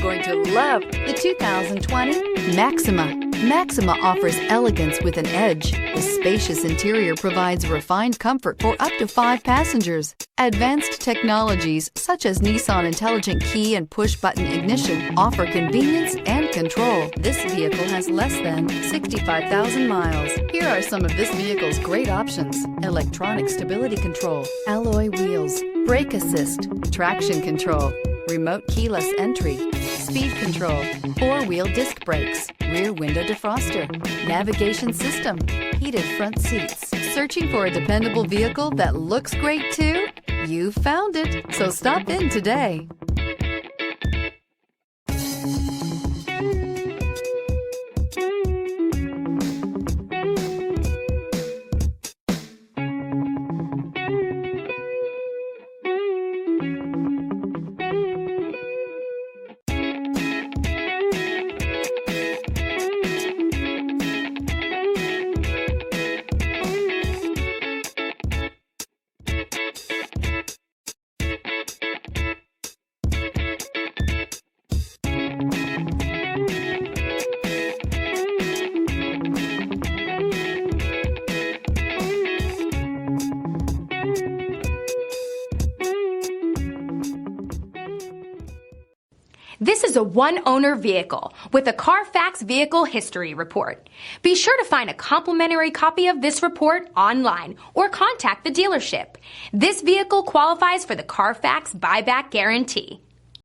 going to love the 2020 Maxima. Maxima offers elegance with an edge. The spacious interior provides refined comfort for up to 5 passengers. Advanced technologies such as Nissan Intelligent Key and Push-Button Ignition offer convenience and control. This vehicle has less than 65,000 miles. Here are some of this vehicle's great options: electronic stability control, alloy wheels, brake assist, traction control, remote keyless entry, speed control, 4-wheel disc brakes, rear window defroster, navigation system, heated front seats. Searching for a dependable vehicle that looks great too? You found it, so stop in today. This is a one-owner vehicle with a Carfax Vehicle History Report. Be sure to find a complimentary copy of this report online or contact the dealership. This vehicle qualifies for the Carfax Buyback Guarantee.